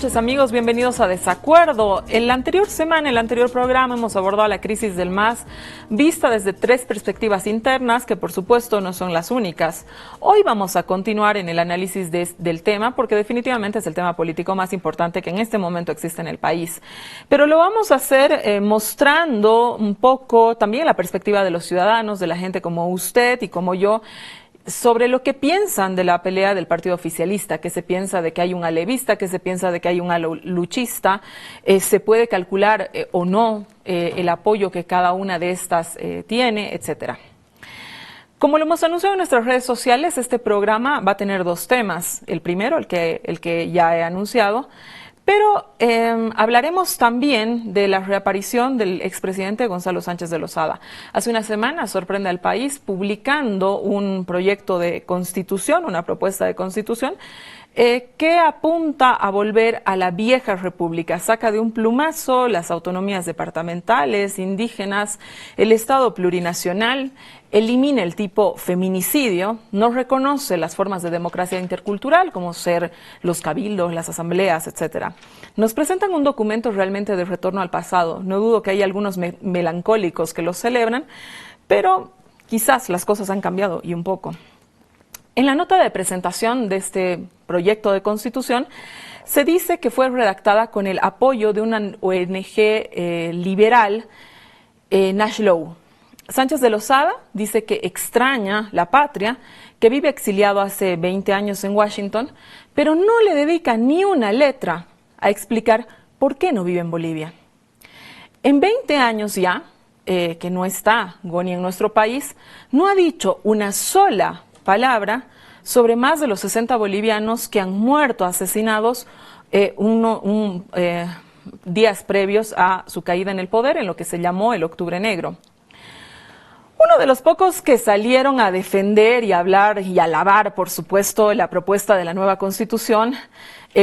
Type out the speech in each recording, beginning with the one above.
noches, amigos, bienvenidos a Desacuerdo. En la anterior semana, en el anterior programa, hemos abordado la crisis del MAS vista desde tres perspectivas internas, que por supuesto no son las únicas. Hoy vamos a continuar en el análisis del tema, porque definitivamente es el tema político más importante que en este momento existe en el país. Pero lo vamos a hacer mostrando un poco también la perspectiva de los ciudadanos, de la gente como usted y como yo, sobre lo que piensan de la pelea del partido oficialista, que se piensa de que hay un alevista, que se piensa de que hay un luchista, se puede calcular o no el apoyo que cada una de estas tiene, etcétera. Como lo hemos anunciado en nuestras redes sociales, este programa va a tener dos temas. El primero, el que ya he anunciado, pero hablaremos también de la reaparición del expresidente Gonzalo Sánchez de Lozada. Hace una semana sorprende al país publicando un proyecto de constitución, una propuesta de constitución, que apunta a volver a la vieja república. Saca de un plumazo las autonomías departamentales, indígenas, el Estado plurinacional, elimina el tipo feminicidio, no reconoce las formas de democracia intercultural como ser los cabildos, las asambleas, etcétera. Nos presentan un documento realmente de retorno al pasado. No dudo que hay algunos melancólicos que lo celebran, pero quizás las cosas han cambiado y un poco. En la nota de presentación de este proyecto de constitución se dice que fue redactada con el apoyo de una ONG liberal, Nash Law. Sánchez de Lozada dice que extraña la patria, que vive exiliado hace 20 años en Washington, pero no le dedica ni una letra a explicar por qué no vive en Bolivia. En 20 años ya, que no está Goni en nuestro país, no ha dicho una sola palabra sobre más de los 60 bolivianos que han muerto asesinados días previos a su caída en el poder, en lo que se llamó el Octubre Negro. Uno de los pocos que salieron a defender y hablar y alabar, por supuesto, la propuesta de la nueva Constitución,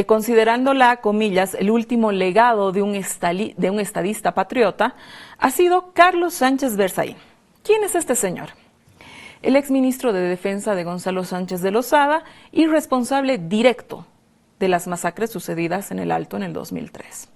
considerándola, comillas, el último legado de un estadista patriota, ha sido Carlos Sánchez Versaín. ¿Quién es este señor? El exministro de Defensa de Gonzalo Sánchez de Lozada y responsable directo de las masacres sucedidas en el Alto en el 2003.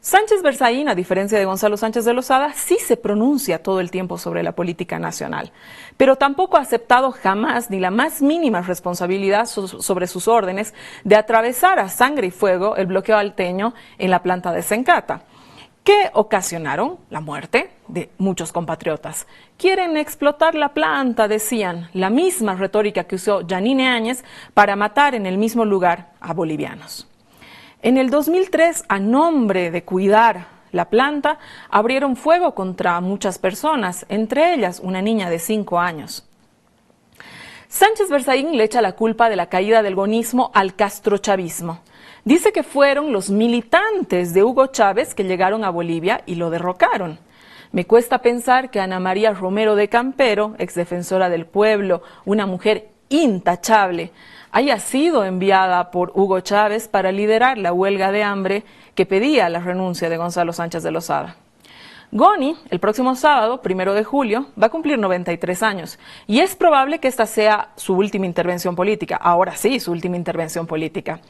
Sánchez Versaín, a diferencia de Gonzalo Sánchez de Lozada, sí se pronuncia todo el tiempo sobre la política nacional, pero tampoco ha aceptado jamás ni la más mínima responsabilidad sobre sus órdenes de atravesar a sangre y fuego el bloqueo alteño en la planta de Sencata, que ocasionaron la muerte de muchos compatriotas. Quieren explotar la planta, decían, la misma retórica que usó Yanine Áñez para matar en el mismo lugar a bolivianos. En el 2003, a nombre de cuidar la planta, abrieron fuego contra muchas personas, entre ellas una niña de 5 años. Sánchez Versaín le echa la culpa de la caída del gonismo al castrochavismo. Dice que fueron los militantes de Hugo Chávez que llegaron a Bolivia y lo derrocaron. Me cuesta pensar que Ana María Romero de Campero, exdefensora del pueblo, una mujer intachable, haya sido enviada por Hugo Chávez para liderar la huelga de hambre que pedía la renuncia de Gonzalo Sánchez de Lozada. Goni, el próximo sábado, 1 de julio, va a cumplir 93 años y es probable que esta sea su última intervención política, ahora sí, su última intervención política.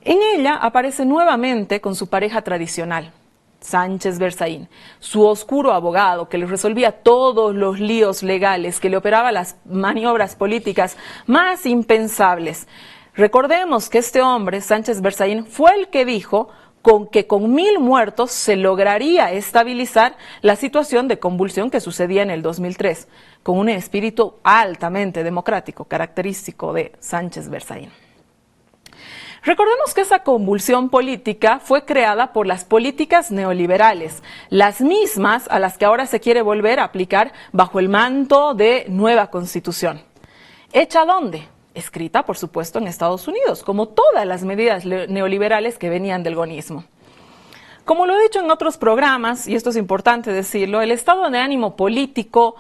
En ella aparece nuevamente con su pareja tradicional, Sánchez Versaín, su oscuro abogado que le resolvía todos los líos legales, que le operaba las maniobras políticas más impensables. Recordemos que este hombre, Sánchez Versaín, fue el que dijo que con 1000 muertos se lograría estabilizar la situación de convulsión que sucedía en el 2003, con un espíritu altamente democrático, característico de Sánchez Versaín. Recordemos que esa convulsión política fue creada por las políticas neoliberales, las mismas a las que ahora se quiere volver a aplicar bajo el manto de nueva Constitución. ¿Hecha dónde? Escrita, por supuesto, en Estados Unidos, como todas las medidas neoliberales que venían del gonismo. Como lo he dicho en otros programas, y esto es importante decirlo, el estado de ánimo político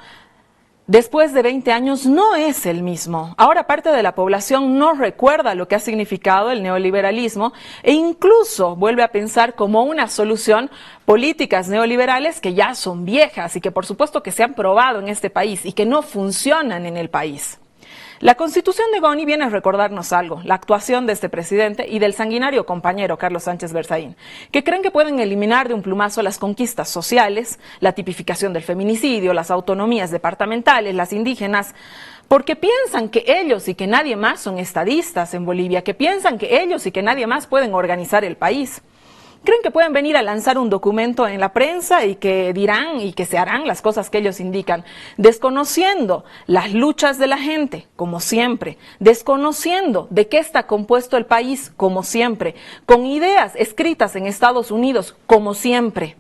después de 20 años no es el mismo. Ahora parte de la población no recuerda lo que ha significado el neoliberalismo e incluso vuelve a pensar como una solución políticas neoliberales que ya son viejas y que por supuesto que se han probado en este país y que no funcionan en el país. La constitución de Goni viene a recordarnos algo, la actuación de este presidente y del sanguinario compañero Carlos Sánchez Berzaín, que creen que pueden eliminar de un plumazo las conquistas sociales, la tipificación del feminicidio, las autonomías departamentales, las indígenas, porque piensan que ellos y que nadie más son estadistas en Bolivia, que piensan que ellos y que nadie más pueden organizar el país. Creen que pueden venir a lanzar un documento en la prensa y que dirán y que se harán las cosas que ellos indican, desconociendo las luchas de la gente, como siempre, desconociendo de qué está compuesto el país, como siempre, con ideas escritas en Estados Unidos, como siempre.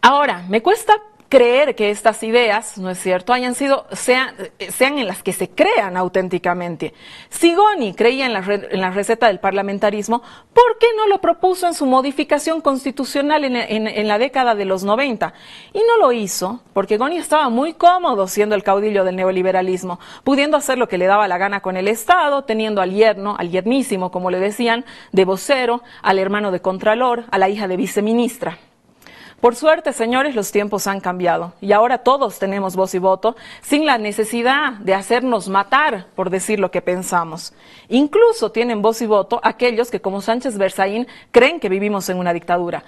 Ahora, me cuesta creer que estas ideas, ¿no es cierto?, sean en las que se crean auténticamente. Si Goni creía en la receta del parlamentarismo, ¿por qué no lo propuso en su modificación constitucional en la década de los 90? Y no lo hizo porque Goni estaba muy cómodo siendo el caudillo del neoliberalismo, pudiendo hacer lo que le daba la gana con el Estado, teniendo al yerno, al yernísimo, como le decían, de vocero, al hermano de contralor, a la hija de viceministra. Por suerte, señores, los tiempos han cambiado y ahora todos tenemos voz y voto sin la necesidad de hacernos matar por decir lo que pensamos. Incluso tienen voz y voto aquellos que, como Sánchez Berzaín, creen que vivimos en una dictadura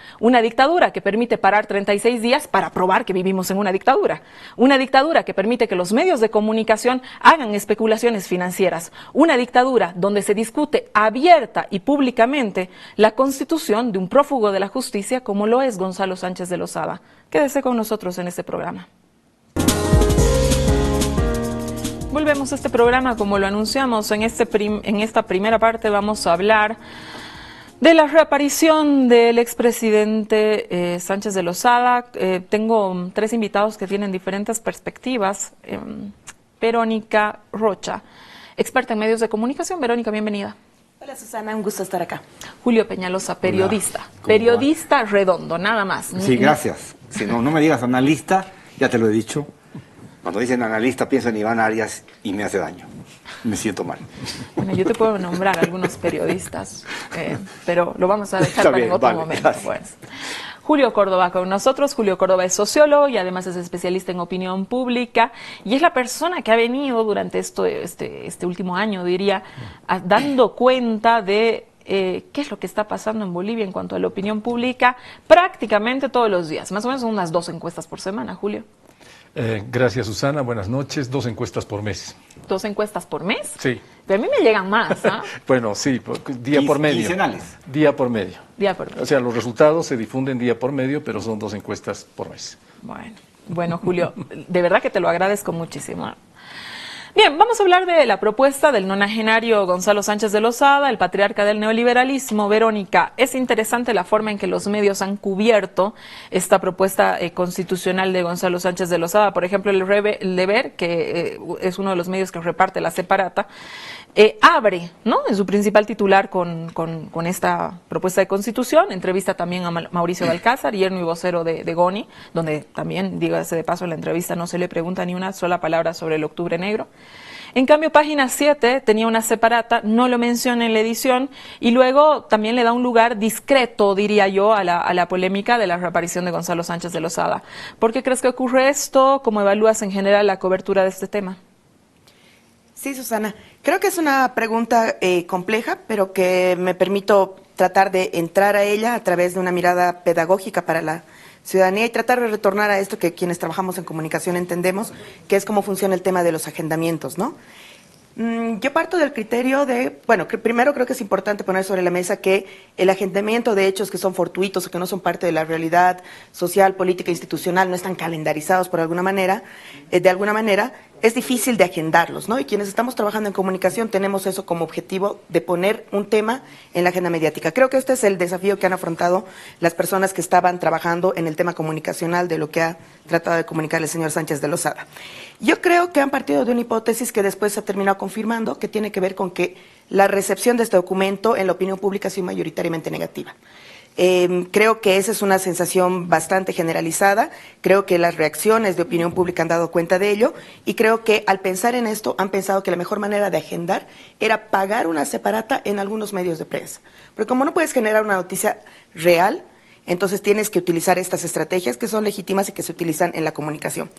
que permite parar 36 días para probar que vivimos en una dictadura que permite que los medios de comunicación hagan especulaciones financieras, una dictadura donde se discute abierta y públicamente la constitución de un prófugo de la justicia como lo es Gonzalo Sánchez de Lozada. Quédese con nosotros en este programa. Volvemos a este programa, como lo anunciamos, en esta primera parte vamos a hablar de la reaparición del expresidente Sánchez de Lozada. Tengo 3 invitados que tienen diferentes perspectivas. Verónica Rocha, experta en medios de comunicación. Verónica, bienvenida. Hola Susana, un gusto estar acá. Julio Peñalosa, periodista. Periodista redondo, nada más. Sí, gracias. Si no me digas analista, ya te lo he dicho. Cuando dicen analista pienso en Iván Arias y me hace daño. Me siento mal. Bueno, yo te puedo nombrar algunos periodistas, pero lo vamos a dejar para en otro momento. Pues. Julio Córdoba con nosotros. Julio Córdoba es sociólogo y además es especialista en opinión pública y es la persona que ha venido durante este último año, diría, dando cuenta de qué es lo que está pasando en Bolivia en cuanto a la opinión pública prácticamente todos los días. Más o menos unas 2 encuestas por semana, Julio. Gracias, Susana. Buenas noches. 2 encuestas por mes. ¿2 encuestas por mes? Sí. Pero a mí me llegan más, ¿ah? Bueno, sí, día por medio. Quincenales. Día por medio. Día por medio. O sea, los resultados se difunden día por medio, pero son 2 encuestas por mes. Bueno, Julio, de verdad que te lo agradezco muchísimo. Bien, vamos a hablar de la propuesta del nonagenario Gonzalo Sánchez de Lozada, el patriarca del neoliberalismo. Verónica, es interesante la forma en que los medios han cubierto esta propuesta constitucional de Gonzalo Sánchez de Lozada. Por ejemplo, el Deber, que es uno de los medios que reparte la Separata, abre, ¿no?, en su principal titular con esta propuesta de constitución. Entrevista también a Mauricio Balcázar, yerno y vocero de Goni, donde también, dígase de paso, en la entrevista no se le pregunta ni una sola palabra sobre el Octubre Negro. En cambio, Página 7 tenía una Separata, no lo menciona en la edición, y luego también le da un lugar discreto, diría yo, a la polémica de la reaparición de Gonzalo Sánchez de Lozada. ¿Por qué crees que ocurre esto? ¿Cómo evalúas en general la cobertura de este tema? Sí, Susana, creo que es una pregunta compleja, pero que me permito tratar de entrar a ella a través de una mirada pedagógica para la ciudadanía y tratar de retornar a esto que quienes trabajamos en comunicación entendemos, que es cómo funciona el tema de los agendamientos, ¿no? Yo parto del criterio de, bueno, que primero creo que es importante poner sobre la mesa que el agendamiento de hechos que son fortuitos o que no son parte de la realidad social, política, institucional, no están calendarizados por alguna manera, de alguna manera, es difícil de agendarlos, ¿no? Y quienes estamos trabajando en comunicación tenemos eso como objetivo de poner un tema en la agenda mediática. Creo que este es el desafío que han afrontado las personas que estaban trabajando en el tema comunicacional de lo que ha tratado de comunicar el señor Sánchez de Lozada. Yo creo que han partido de una hipótesis que después se ha terminado confirmando, que tiene que ver con que la recepción de este documento en la opinión pública ha sido mayoritariamente negativa. Creo que esa es una sensación bastante generalizada, creo que las reacciones de opinión pública han dado cuenta de ello y creo que al pensar en esto han pensado que la mejor manera de agendar era pagar una separata en algunos medios de prensa. Porque como no puedes generar una noticia real, Entonces tienes que utilizar estas estrategias que son legítimas y que se utilizan en la comunicación.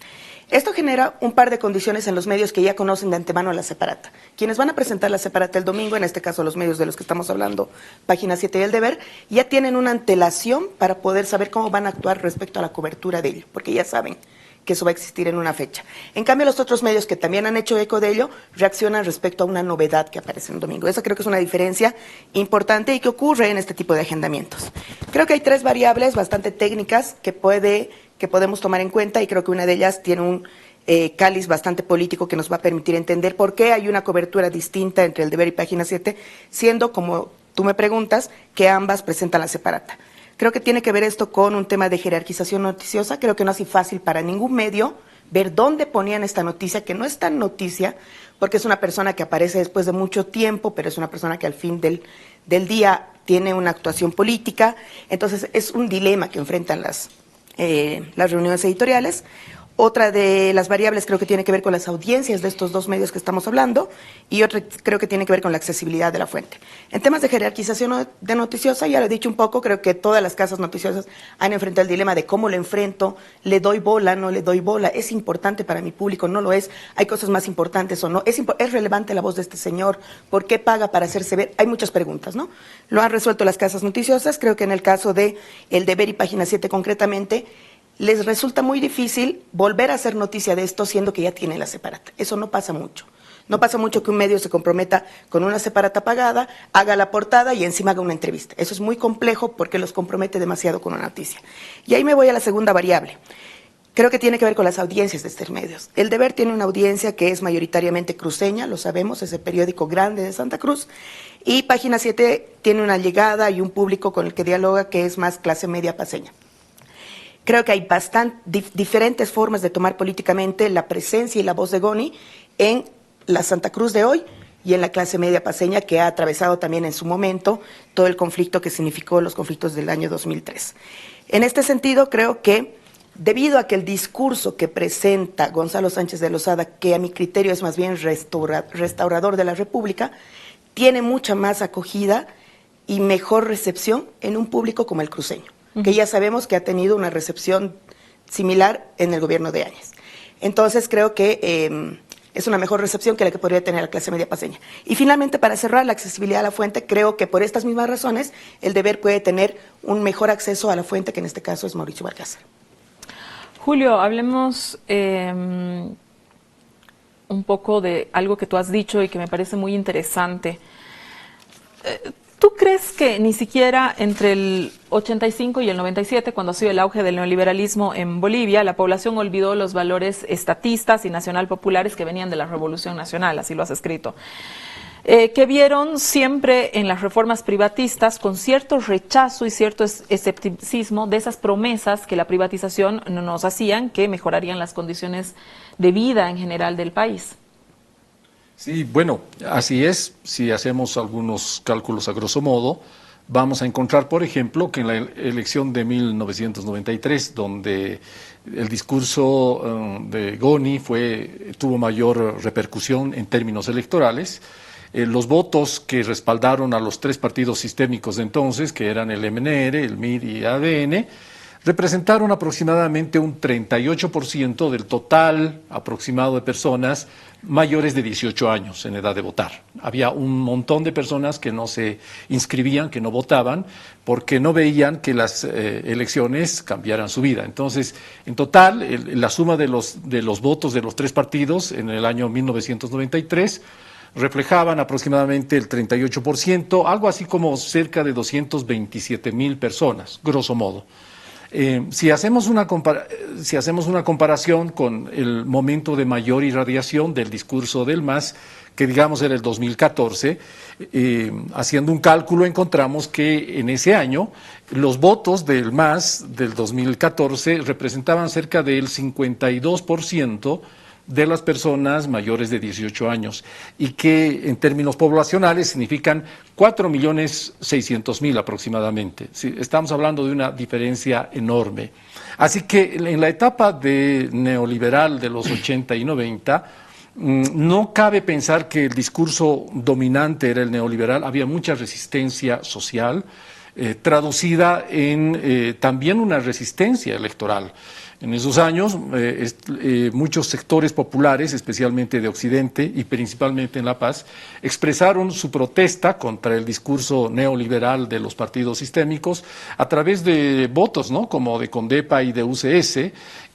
Esto genera un par de condiciones en los medios que ya conocen de antemano a la separata. Quienes van a presentar la separata el domingo, en este caso los medios de los que estamos hablando, Página 7 y El Deber, ya tienen una antelación para poder saber cómo van a actuar respecto a la cobertura de ello, porque ya saben que eso va a existir en una fecha. En cambio, los otros medios que también han hecho eco de ello reaccionan respecto a una novedad que aparece el domingo. Esa creo que es una diferencia importante y que ocurre en este tipo de agendamientos. Creo que hay 3 variables bastante técnicas que podemos tomar en cuenta y creo que una de ellas tiene un cáliz bastante político que nos va a permitir entender por qué hay una cobertura distinta entre El Deber y Página 7, siendo, como tú me preguntas, que ambas presentan la separata. Creo que tiene que ver esto con un tema de jerarquización noticiosa. Creo que no ha sido fácil para ningún medio ver dónde ponían esta noticia, que no es tan noticia, porque es una persona que aparece después de mucho tiempo, pero es una persona que al fin del día tiene una actuación política. Entonces es un dilema que enfrentan las reuniones editoriales. Otra de las variables creo que tiene que ver con las audiencias de estos 2 medios que estamos hablando y otra creo que tiene que ver con la accesibilidad de la fuente. En temas de jerarquización de noticiosa, ya lo he dicho un poco, creo que todas las casas noticiosas han enfrentado el dilema de cómo lo enfrento, le doy bola, no le doy bola, es importante para mi público, no lo es, hay cosas más importantes o no, es relevante la voz de este señor, ¿por qué paga para hacerse ver? Hay muchas preguntas, ¿no? Lo han resuelto las casas noticiosas, creo que en el caso de El Deber y Página 7 concretamente, les resulta muy difícil volver a hacer noticia de esto siendo que ya tiene la separata. Eso no pasa mucho. No pasa mucho que un medio se comprometa con una separata pagada, haga la portada y encima haga una entrevista. Eso es muy complejo porque los compromete demasiado con una noticia. Y ahí me voy a la segunda variable. Creo que tiene que ver con las audiencias de estos medios. El Deber tiene una audiencia que es mayoritariamente cruceña, lo sabemos, es el periódico grande de Santa Cruz, y Página 7 tiene una llegada y un público con el que dialoga que es más clase media paceña. Creo que hay diferentes formas de tomar políticamente la presencia y la voz de Goni en la Santa Cruz de hoy y en la clase media paceña que ha atravesado también en su momento todo el conflicto que significó los conflictos del año 2003. En este sentido, creo que debido a que el discurso que presenta Gonzalo Sánchez de Lozada, que a mi criterio es más bien restaurador de la República, tiene mucha más acogida y mejor recepción en un público como el cruceño, que ya sabemos que ha tenido una recepción similar en el gobierno de Áñez. Entonces creo que es una mejor recepción que la que podría tener la clase media paceña. Y finalmente, para cerrar, la accesibilidad a la fuente, creo que por estas mismas razones El Deber puede tener un mejor acceso a la fuente, que en este caso es Mauricio Balcázar. Julio, hablemos un poco de algo que tú has dicho y que me parece muy interesante. ¿Tú crees que ni siquiera entre el 85 y el 97, cuando ha sido el auge del neoliberalismo en Bolivia, la población olvidó los valores estatistas y nacional populares que venían de la Revolución Nacional? Así lo has escrito. Que vieron siempre en las reformas privatistas con cierto rechazo y cierto escepticismo de esas promesas que la privatización nos hacían, que mejorarían las condiciones de vida en general del país. Sí, bueno, así es. Si hacemos algunos cálculos a grosso modo, vamos a encontrar, por ejemplo, que en la elección de 1993, donde el discurso de Goni tuvo mayor repercusión en términos electorales, los votos que respaldaron a los 3 partidos sistémicos de entonces, que eran el MNR, el MIR y ADN, representaron aproximadamente un 38% del total aproximado de personas mayores de 18 años en edad de votar. Había un montón de personas que no se inscribían, que no votaban, porque no veían que las elecciones cambiaran su vida. Entonces, en total, la suma de los votos de los 3 partidos en el año 1993 reflejaban aproximadamente el 38%, algo así como cerca de 227,000 personas, grosso modo. Si hacemos una comparación con el momento de mayor irradiación del discurso del MAS, que digamos era el 2014, haciendo un cálculo encontramos que en ese año los votos del MAS del 2014 representaban cerca del 52% de las personas mayores de 18 años y que en términos poblacionales significan 4.600.000 aproximadamente. Sí, estamos hablando de una diferencia enorme. Así que en la etapa neoliberal de los 80 y 90, no cabe pensar que el discurso dominante era el neoliberal, había mucha resistencia social. traducida en también una resistencia electoral. En esos años, muchos sectores populares, especialmente de Occidente y principalmente en La Paz, expresaron su protesta contra el discurso neoliberal de los partidos sistémicos a través de votos, ¿no?, como de Condepa y de UCS.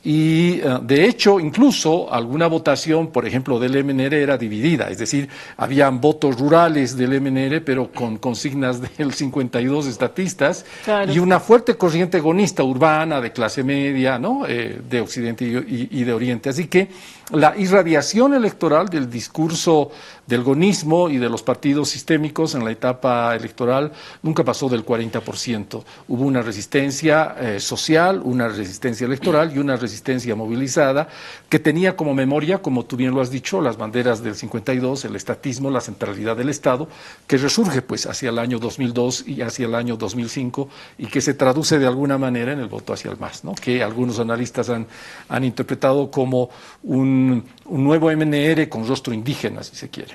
Y de hecho, incluso alguna votación, por ejemplo, del MNR era dividida, es decir, habían votos rurales del MNR, pero con consignas del 52 estatistas, claro, y una fuerte corriente gonista urbana de clase media, ¿no?, de Occidente y de Oriente. Así que la irradiación electoral del discurso del gonismo y de los partidos sistémicos en la etapa electoral nunca pasó del 40%. Hubo una resistencia social, una resistencia electoral y una resistencia movilizada que tenía como memoria, como tú bien lo has dicho, las banderas del 52, el estatismo, la centralidad del Estado, que resurge pues hacia el año 2002 y hacia el año 2005 y que se traduce de alguna manera en el voto hacia el MAS, ¿no?, que algunos analistas han interpretado como un nuevo MNR con rostro indígena, si se quiere.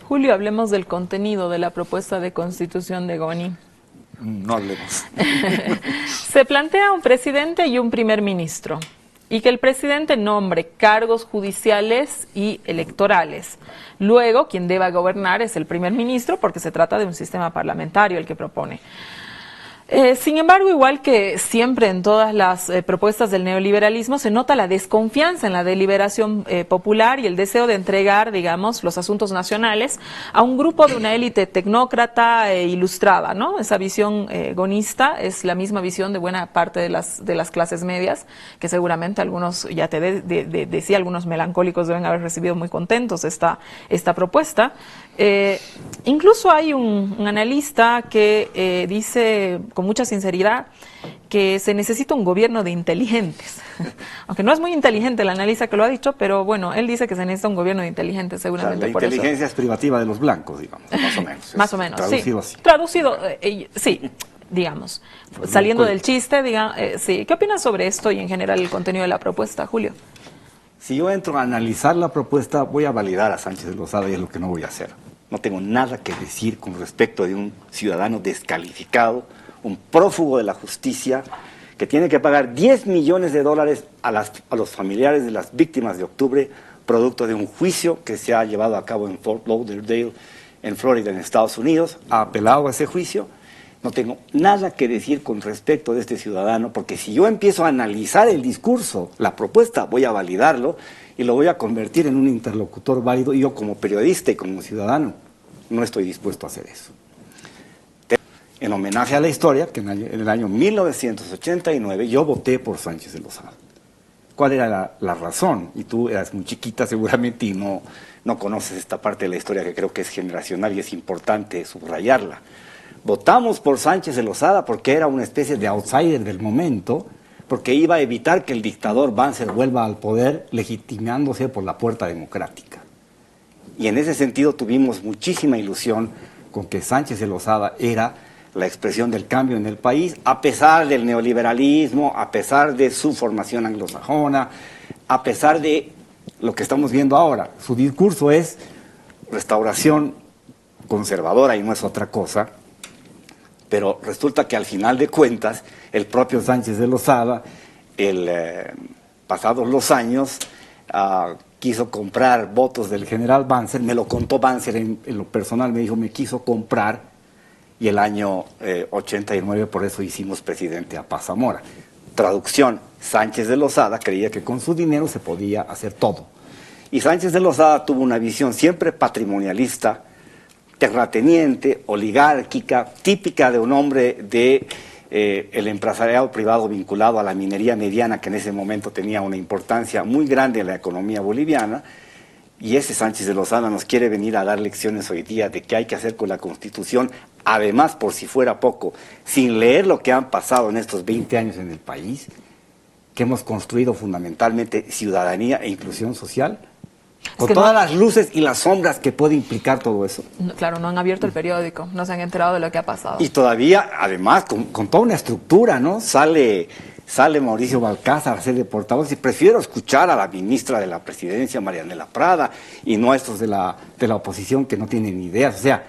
Julio, hablemos del contenido de la propuesta de constitución de Goni. No hablemos. Se plantea un presidente y un primer ministro, y que el presidente nombre cargos judiciales y electorales. Luego, quien deba gobernar es el primer ministro, porque se trata de un sistema parlamentario el que propone. Sin embargo, igual que siempre en todas las propuestas del neoliberalismo, se nota la desconfianza en la deliberación popular y el deseo de entregar, digamos, los asuntos nacionales a un grupo de una élite tecnócrata e ilustrada, ¿no? Esa visión gonista es la misma visión de buena parte de las clases medias, que seguramente algunos, ya te decía, algunos melancólicos deben haber recibido muy contentos esta propuesta. Incluso hay un analista que dice con mucha sinceridad que se necesita un gobierno de inteligentes. Aunque no es muy inteligente el analista que lo ha dicho, pero bueno, él dice que se necesita un gobierno de inteligentes seguramente. O sea, la inteligencia es privativa de los blancos, digamos, más o menos. Más o menos, traducido sí. Así. Traducido, sí, digamos. Pues saliendo del chiste, sí. ¿Qué opinas sobre esto y en general el contenido de la propuesta, Julio? Si yo entro a analizar la propuesta, voy a validar a Sánchez de Lozada y es lo que no voy a hacer. No tengo nada que decir con respecto de un ciudadano descalificado, un prófugo de la justicia, que tiene que pagar $10 millones a los familiares de las víctimas de octubre, producto de un juicio que se ha llevado a cabo en Fort Lauderdale, en Florida, en Estados Unidos. Ha apelado a ese juicio. No tengo nada que decir con respecto de este ciudadano, porque si yo empiezo a analizar el discurso, la propuesta, voy a validarlo y lo voy a convertir en un interlocutor válido. Y yo, como periodista y como ciudadano, no estoy dispuesto a hacer eso. En homenaje a la historia, que en el año 1989 yo voté por Sánchez de Lozada. ¿Cuál era la razón? Y tú eras muy chiquita seguramente y no conoces esta parte de la historia que creo que es generacional y es importante subrayarla. Votamos por Sánchez de Lozada porque era una especie de outsider del momento, porque iba a evitar que el dictador Banzer vuelva al poder legitimándose por la puerta democrática. Y en ese sentido tuvimos muchísima ilusión con que Sánchez de Lozada era la expresión del cambio en el país, a pesar del neoliberalismo, a pesar de su formación anglosajona, a pesar de lo que estamos viendo ahora. Su discurso es restauración conservadora y no es otra cosa, pero resulta que al final de cuentas, el propio Sánchez de Lozada, pasados los años, quiso comprar votos del general Banzer. Me lo contó Banzer en lo personal, me dijo, me quiso comprar, y el año 89 por eso hicimos presidente a Paz Zamora. Traducción, Sánchez de Lozada creía que con su dinero se podía hacer todo. Y Sánchez de Lozada tuvo una visión siempre patrimonialista, terrateniente, oligárquica, típica de un hombre el empresariado privado vinculado a la minería mediana, que en ese momento tenía una importancia muy grande en la economía boliviana. Y ese Sánchez de Lozada nos quiere venir a dar lecciones hoy día de qué hay que hacer con la Constitución, además, por si fuera poco, sin leer lo que han pasado en estos 20 años en el país, que hemos construido fundamentalmente ciudadanía e inclusión social, con todas las luces y las sombras que puede implicar todo eso. No, claro, no han abierto el periódico, no se han enterado de lo que ha pasado. Y todavía, además, con toda una estructura, ¿no? Sale Mauricio Balcázar a ser de portavoz y prefiero escuchar a la ministra de la Presidencia, Marianela Prada, y no a estos de la oposición que no tienen ideas. O sea,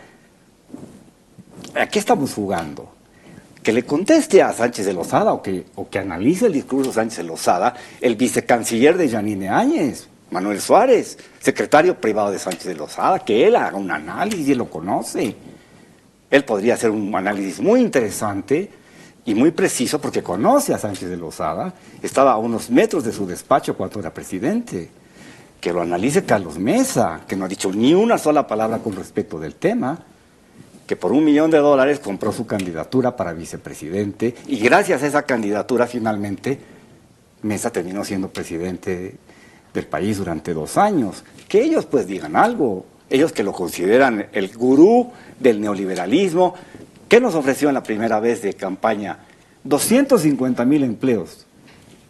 ¿a qué estamos jugando? Que le conteste a Sánchez de Lozada o que analice el discurso de Sánchez de Lozada el vicecanciller de Yanine Áñez, Manuel Suárez, secretario privado de Sánchez de Lozada, que él haga un análisis y él lo conoce. Él podría hacer un análisis muy interesante y muy preciso porque conoce a Sánchez de Lozada, estaba a unos metros de su despacho cuando era presidente. Que lo analice Carlos Mesa, que no ha dicho ni una sola palabra con respecto del tema, que por $1 millón compró su candidatura para vicepresidente y gracias a esa candidatura finalmente Mesa terminó siendo presidente del país durante 2 años. Que ellos pues digan algo, ellos que lo consideran el gurú del neoliberalismo. ¿Qué nos ofreció en la primera vez de campaña? 250,000 empleos,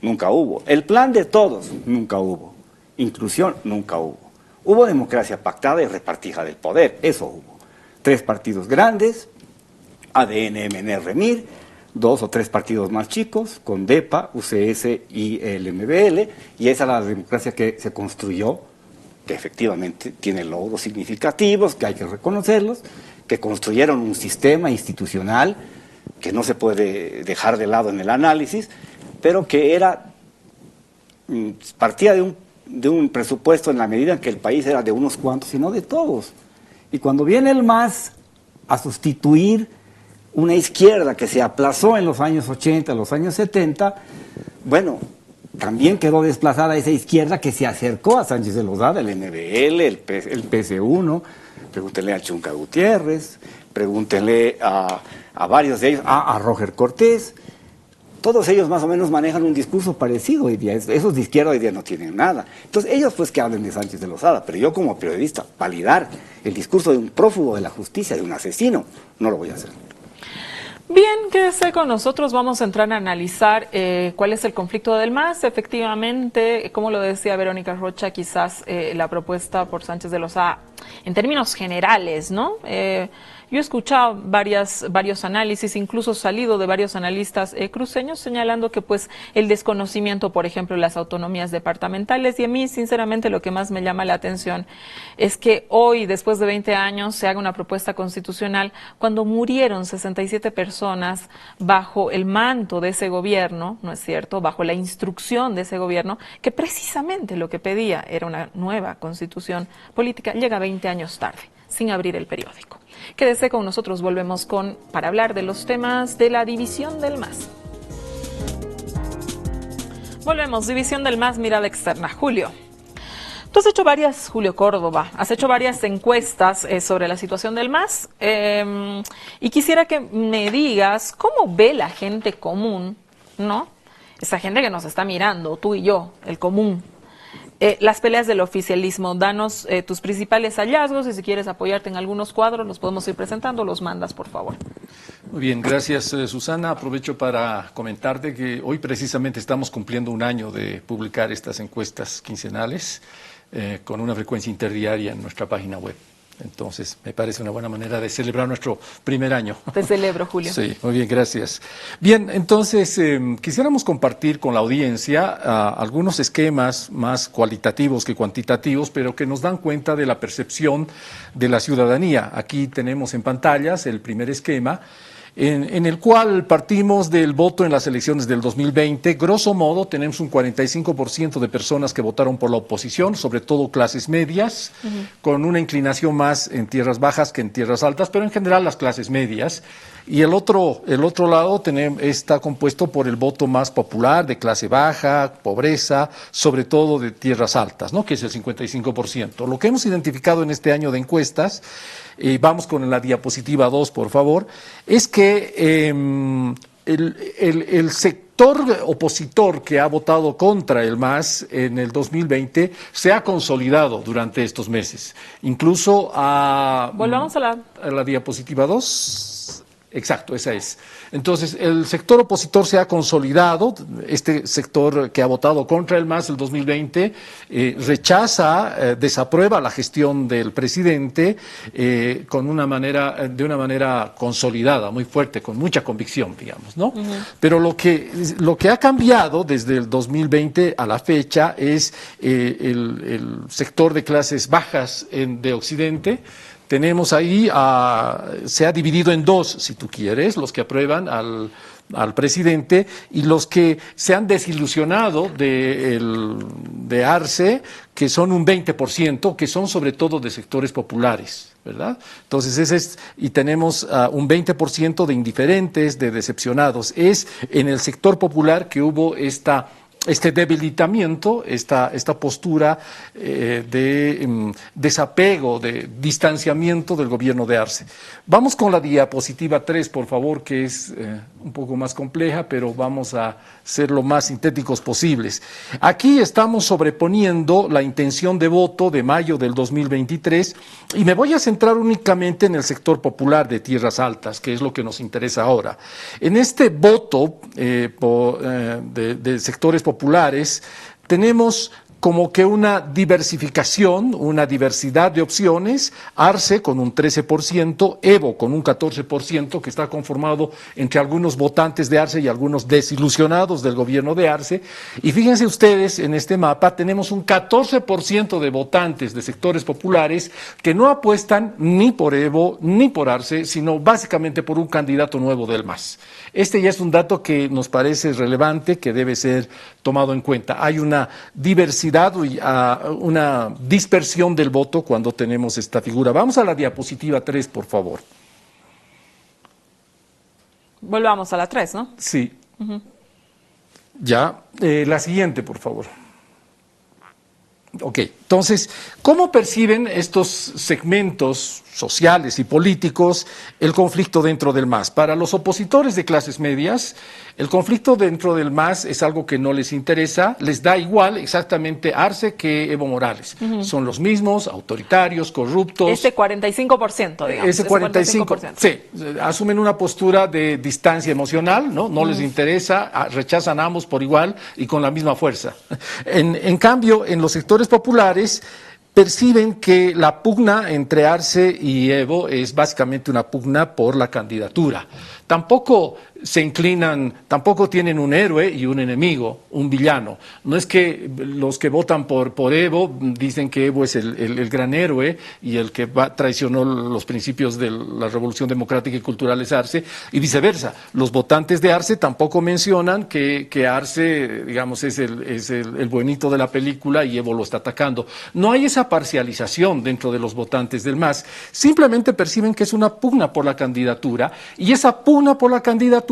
nunca hubo. El plan de todos, nunca hubo. Inclusión, nunca hubo. Hubo democracia pactada y repartija del poder, eso hubo. 3 partidos grandes, ADN, MN, Remir, 2 o 3 partidos más chicos, con DEPA, UCS y el MBL, y esa es la democracia que se construyó, que efectivamente tiene logros significativos, que hay que reconocerlos, que construyeron un sistema institucional que no se puede dejar de lado en el análisis, pero que partía de un presupuesto en la medida en que el país era de unos cuantos y no de todos. Y cuando viene el MAS a sustituir una izquierda que se aplazó en los años 80, los años 70, bueno, también quedó desplazada esa izquierda que se acercó a Sánchez de Lozada, el MBL, el PC1, pregúntenle a Chunca Gutiérrez, pregúntenle a varios de ellos, a Roger Cortés. Todos ellos más o menos manejan un discurso parecido hoy día. Esos de izquierda hoy día no tienen nada. Entonces ellos pues que hablen de Sánchez de Lozada, pero yo como periodista, validar el discurso de un prófugo de la justicia, de un asesino, no lo voy a hacer. Bien, quédese con nosotros, vamos a entrar a analizar cuál es el conflicto del MAS. Efectivamente, como lo decía Verónica Rocha, quizás la propuesta por Sánchez de Lozada, en términos generales, ¿no? Yo he escuchado varios análisis, incluso salido de varios analistas cruceños señalando que pues el desconocimiento, por ejemplo, de las autonomías departamentales, y a mí sinceramente lo que más me llama la atención es que hoy, después de 20 años, se haga una propuesta constitucional cuando murieron 67 personas bajo el manto de ese gobierno, ¿no es cierto?, bajo la instrucción de ese gobierno, que precisamente lo que pedía era una nueva constitución política, llega 20 años tarde, sin abrir el periódico. Quédese con nosotros, volvemos para hablar de los temas de la división del MAS. Volvemos, división del MAS, mirada externa. Julio, tú has hecho Julio Córdoba, has hecho varias encuestas sobre la situación del MAS y quisiera que me digas cómo ve la gente común, ¿no? Esa gente que nos está mirando, tú y yo, el común. Las peleas del oficialismo, danos tus principales hallazgos y si quieres apoyarte en algunos cuadros, los podemos ir presentando, los mandas, por favor. Muy bien, gracias Susana. Aprovecho para comentarte que hoy precisamente estamos cumpliendo 1 año de publicar estas encuestas quincenales con una frecuencia interdiaria en nuestra página web. Entonces, me parece una buena manera de celebrar nuestro primer año. Te celebro, Julio. Sí, muy bien, gracias. Bien, entonces, quisiéramos compartir con la audiencia algunos esquemas más cualitativos que cuantitativos, pero que nos dan cuenta de la percepción de la ciudadanía. Aquí tenemos en pantallas el primer esquema, en el cual partimos del voto en las elecciones del 2020. Grosso modo, tenemos un 45% de personas que votaron por la oposición, sobre todo clases medias, con una inclinación más en tierras bajas que en tierras altas, pero en general las clases medias. Y el otro lado está compuesto por el voto más popular, de clase baja, pobreza, sobre todo de tierras altas, ¿no?, que es el 55%. Lo que hemos identificado en este año de encuestas, vamos con la diapositiva 2, por favor, es que el sector opositor que ha votado contra el MAS en el 2020 se ha consolidado durante estos meses. Incluso volvamos a la diapositiva 2. Exacto, esa es. Entonces, el sector opositor se ha consolidado, este sector que ha votado contra el MAS el 2020, desaprueba la gestión del presidente de una manera consolidada, muy fuerte, con mucha convicción, digamos, ¿no? Pero lo que ha cambiado desde el 2020 a la fecha es el sector de clases bajas de Occidente, tenemos ahí, se ha dividido en dos, si tú quieres, los que aprueban al presidente y los que se han desilusionado de Arce, que son un 20%, que son sobre todo de sectores populares, ¿verdad? Entonces, y tenemos un 20% de indiferentes, de decepcionados. Es en el sector popular que hubo este debilitamiento, esta postura de desapego, de distanciamiento del gobierno de Arce. Vamos con la diapositiva 3, por favor, que es un poco más compleja, pero vamos a ser lo más sintéticos posibles. Aquí estamos sobreponiendo la intención de voto de mayo del 2023 y me voy a centrar únicamente en el sector popular de Tierras Altas, que es lo que nos interesa ahora. En este voto de sectores populares tenemos como que una diversificación, una diversidad de opciones, Arce con un 13%, Evo con un 14%, que está conformado entre algunos votantes de Arce y algunos desilusionados del gobierno de Arce. Y fíjense ustedes, en este mapa tenemos un 14% de votantes de sectores populares que no apuestan ni por Evo ni por Arce, sino básicamente por un candidato nuevo del MAS. Este ya es un dato que nos parece relevante, que debe ser tomado en cuenta. Hay una diversidad y una dispersión del voto cuando tenemos esta figura. Vamos a la diapositiva 3, por favor. Volvamos a la 3, ¿no? Sí. Ya, la siguiente, por favor. Ok, entonces, ¿cómo perciben estos segmentos sociales y políticos el conflicto dentro del MAS? Para los opositores de clases medias, el conflicto dentro del MAS es algo que no les interesa, les da igual exactamente Arce que Evo Morales. Son los mismos, autoritarios, corruptos. Ese 45%, digamos. Ese 45%. Sí, asumen una postura de distancia emocional, ¿no? No les interesa, rechazan a ambos por igual y con la misma fuerza. En cambio, en los sectores populares perciben que la pugna entre Arce y Evo es básicamente una pugna por la candidatura. Tampoco se inclinan, tampoco tienen un héroe y un enemigo, un villano. No es que los que votan por Evo dicen que Evo es el gran héroe y el que traicionó los principios de la Revolución Democrática y Cultural es Arce, y viceversa. Los votantes de Arce tampoco mencionan que Arce, digamos, es el buenito de la película y Evo lo está atacando. No hay esa parcialización dentro de los votantes del MAS. Simplemente perciben que es una pugna por la candidatura, y esa pugna por la candidatura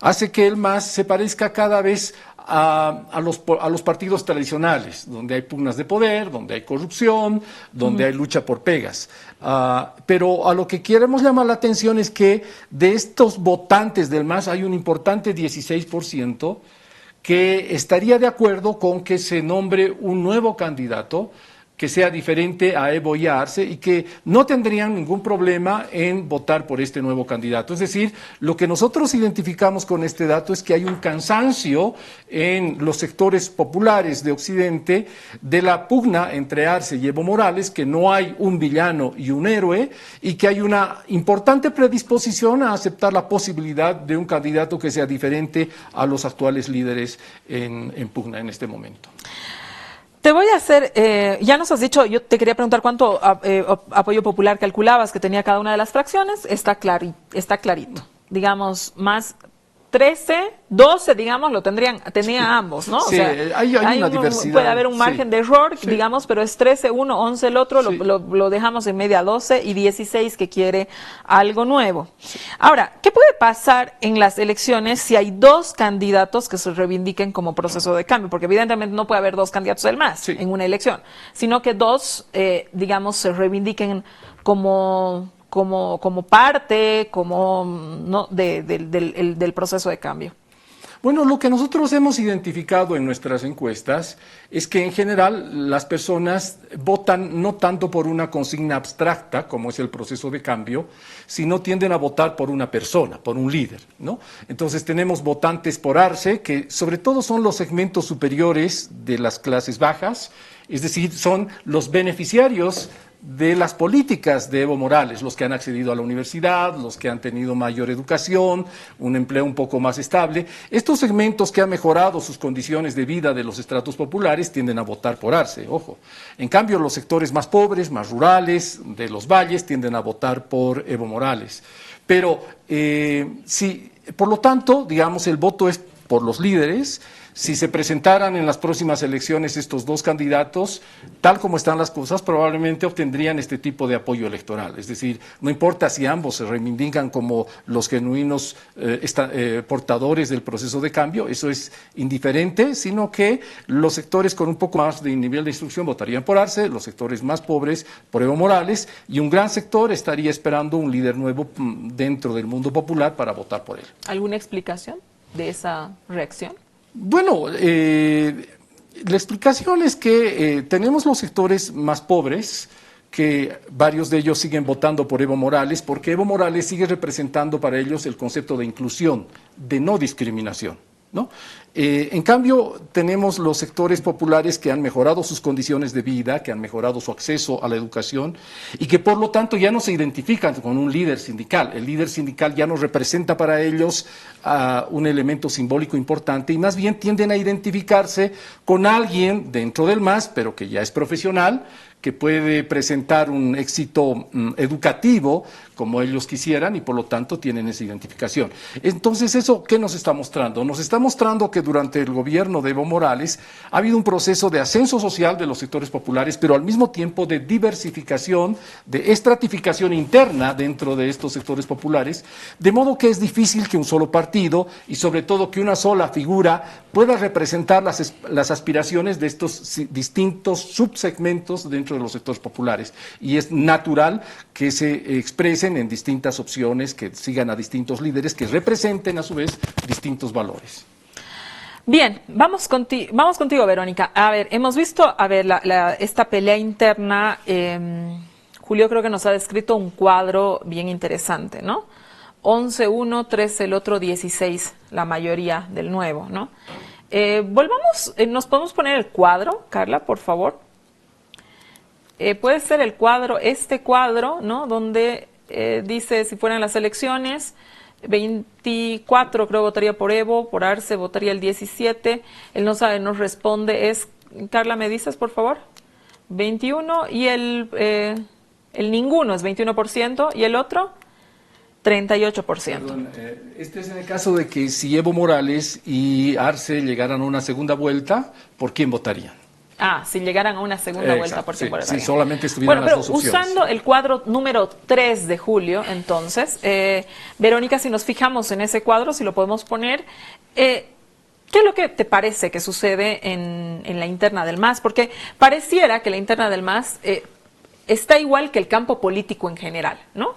hace que el MAS se parezca cada vez a los partidos tradicionales, donde hay pugnas de poder, donde hay corrupción, donde hay lucha por pegas. Pero a lo que queremos llamar la atención es que de estos votantes del MAS hay un importante 16% que estaría de acuerdo con que se nombre un nuevo candidato que sea diferente a Evo y a Arce y que no tendrían ningún problema en votar por este nuevo candidato. Es decir, lo que nosotros identificamos con este dato es que hay un cansancio en los sectores populares de Occidente de la pugna entre Arce y Evo Morales, que no hay un villano y un héroe, y que hay una importante predisposición a aceptar la posibilidad de un candidato que sea diferente a los actuales líderes en pugna en este momento. Te voy a hacer, ya nos has dicho, yo te quería preguntar cuánto apoyo popular calculabas que tenía cada una de las fracciones. Está clarito. Digamos, más 13, 12, digamos, tenía ambos, ¿no? Sí, o sea, hay una diversidad. Puede haber un margen de error, digamos, pero es 13, uno, 11 el otro, lo dejamos en media 12 y 16 que quiere algo nuevo. Ahora, ¿qué puede pasar en las elecciones si hay dos candidatos que se reivindiquen como proceso de cambio? Porque evidentemente no puede haber dos candidatos del MAS en una elección, sino que dos, digamos, se reivindiquen como parte, ¿no? del proceso de cambio. Bueno, lo que nosotros hemos identificado en nuestras encuestas es que en general las personas votan no tanto por una consigna abstracta, como es el proceso de cambio, sino tienden a votar por una persona, por un líder, ¿no? Entonces tenemos votantes por Arce, que sobre todo son los segmentos superiores de las clases bajas, es decir, son los beneficiarios de las políticas de Evo Morales, los que han accedido a la universidad, los que han tenido mayor educación, un empleo un poco más estable. Estos segmentos que han mejorado sus condiciones de vida de los estratos populares tienden a votar por Arce, ojo. En cambio, los sectores más pobres, más rurales, de los valles, tienden a votar por Evo Morales. Pero, por lo tanto, digamos, el voto es por los líderes. Si se presentaran en las próximas elecciones estos dos candidatos, tal como están las cosas, probablemente obtendrían este tipo de apoyo electoral. Es decir, no importa si ambos se reivindican como los genuinos portadores del proceso de cambio, eso es indiferente, sino que los sectores con un poco más de nivel de instrucción votarían por Arce, los sectores más pobres por Evo Morales, y un gran sector estaría esperando un líder nuevo dentro del mundo popular para votar por él. ¿Alguna explicación de esa reacción? Bueno, la explicación es que tenemos los sectores más pobres, que varios de ellos siguen votando por Evo Morales, porque Evo Morales sigue representando para ellos el concepto de inclusión, de no discriminación, ¿no? En cambio, tenemos los sectores populares que han mejorado sus condiciones de vida, que han mejorado su acceso a la educación y que por lo tanto ya no se identifican con un líder sindical. El líder sindical ya no representa para ellos un elemento simbólico importante y más bien tienden a identificarse con alguien dentro del MAS, pero que ya es profesional, que puede presentar un éxito educativo como ellos quisieran y por lo tanto tienen esa identificación. Entonces, ¿eso qué nos está mostrando? Nos está mostrando que durante el gobierno de Evo Morales ha habido un proceso de ascenso social de los sectores populares, pero al mismo tiempo de diversificación, de estratificación interna dentro de estos sectores populares, de modo que es difícil que un solo partido y sobre todo que una sola figura pueda representar las aspiraciones de estos distintos subsegmentos dentro de los sectores populares. Y es natural que se expresen en distintas opciones, que sigan a distintos líderes, que representen a su vez distintos valores. Bien, vamos contigo, Verónica. A ver, hemos visto, esta pelea interna. Julio creo que nos ha descrito un cuadro bien interesante, ¿no? 11 uno, 13 el otro, 16 la mayoría del nuevo, ¿no? ¿Nos podemos poner el cuadro, Carla, por favor? Puede ser el cuadro, este cuadro, ¿no? Donde dice, si fueran las elecciones, 24 creo votaría por Evo, por Arce votaría el 17, él no sabe, nos responde, Carla, ¿me dices, por favor? 21 y el ninguno es 21% y el otro 38%. Perdón, este es en el caso de que si Evo Morales y Arce llegaran a una segunda vuelta, ¿por quién votarían? Si llegaran a una segunda vuelta, ¿por quién votarían? Sí, solamente estuvieran las dos opciones. Usando el cuadro número 3 de Julio, entonces, Verónica, si nos fijamos en ese cuadro, si lo podemos poner, ¿qué es lo que te parece que sucede en la interna del MAS? Porque pareciera que la interna del MAS está igual que el campo político en general, ¿no?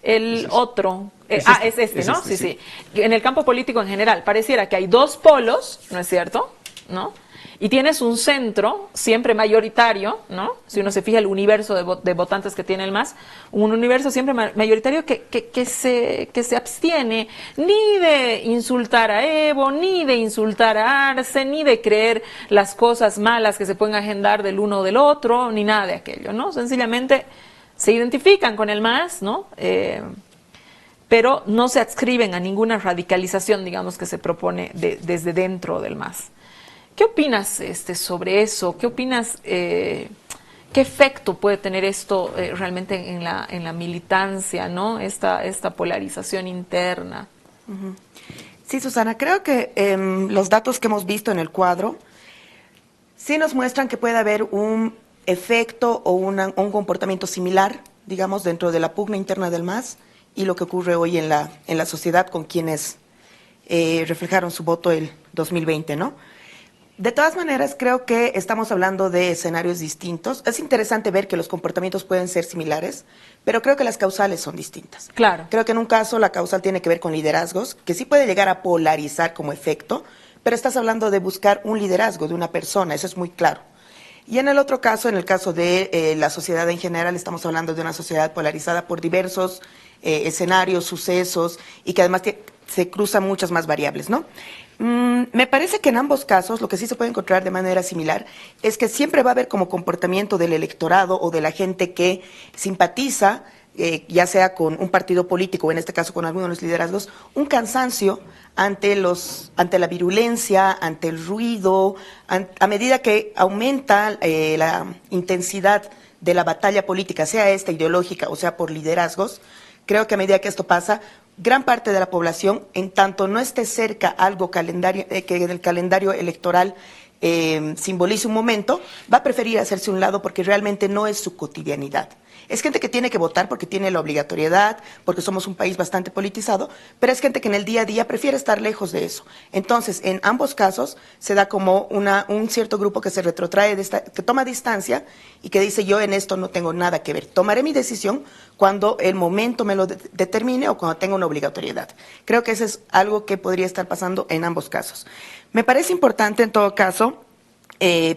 El otro, es este, ¿no? Sí. En el campo político en general, pareciera que hay dos polos, ¿no es cierto? ¿No? Y tienes un centro siempre mayoritario, ¿no? Si uno se fija el universo de votantes que tiene el MAS, un universo siempre mayoritario que se abstiene ni de insultar a Evo, ni de insultar a Arce, ni de creer las cosas malas que se pueden agendar del uno o del otro, ni nada de aquello, ¿no? Sencillamente se identifican con el MAS, ¿no? Pero no se adscriben a ninguna radicalización, digamos, que se propone desde dentro del MAS. ¿Qué opinas sobre eso? ¿Qué opinas, qué efecto puede tener esto realmente en la militancia, ¿no? Esta polarización interna. Sí, Susana, creo que los datos que hemos visto en el cuadro sí nos muestran que puede haber un efecto o un comportamiento similar, digamos, dentro de la pugna interna del MAS y lo que ocurre hoy en la sociedad con quienes reflejaron su voto el 2020, ¿no? De todas maneras, creo que estamos hablando de escenarios distintos. Es interesante ver que los comportamientos pueden ser similares, pero creo que las causales son distintas. Claro. Creo que en un caso la causal tiene que ver con liderazgos, que sí puede llegar a polarizar como efecto, pero estás hablando de buscar un liderazgo de una persona, eso es muy claro. Y en el otro caso, en el caso de la sociedad en general, estamos hablando de una sociedad polarizada por diversos escenarios, sucesos, y que además se cruzan muchas más variables, ¿no? Me parece que en ambos casos lo que sí se puede encontrar de manera similar es que siempre va a haber como comportamiento del electorado o de la gente que simpatiza, ya sea con un partido político o en este caso con algunos de los liderazgos, un cansancio ante la virulencia, ante el ruido, a medida que aumenta la intensidad de la batalla política, sea esta ideológica o sea por liderazgos. Creo que a medida que esto pasa, gran parte de la población, en tanto no esté cerca algo que en el calendario electoral simbolice un momento, va a preferir hacerse a un lado porque realmente no es su cotidianidad. Es gente que tiene que votar porque tiene la obligatoriedad, porque somos un país bastante politizado, pero es gente que en el día a día prefiere estar lejos de eso. Entonces, en ambos casos, se da como un cierto grupo que se retrotrae, que toma distancia y que dice, yo en esto no tengo nada que ver. Tomaré mi decisión cuando el momento me lo determine o cuando tenga una obligatoriedad. Creo que eso es algo que podría estar pasando en ambos casos. Me parece importante, en todo caso,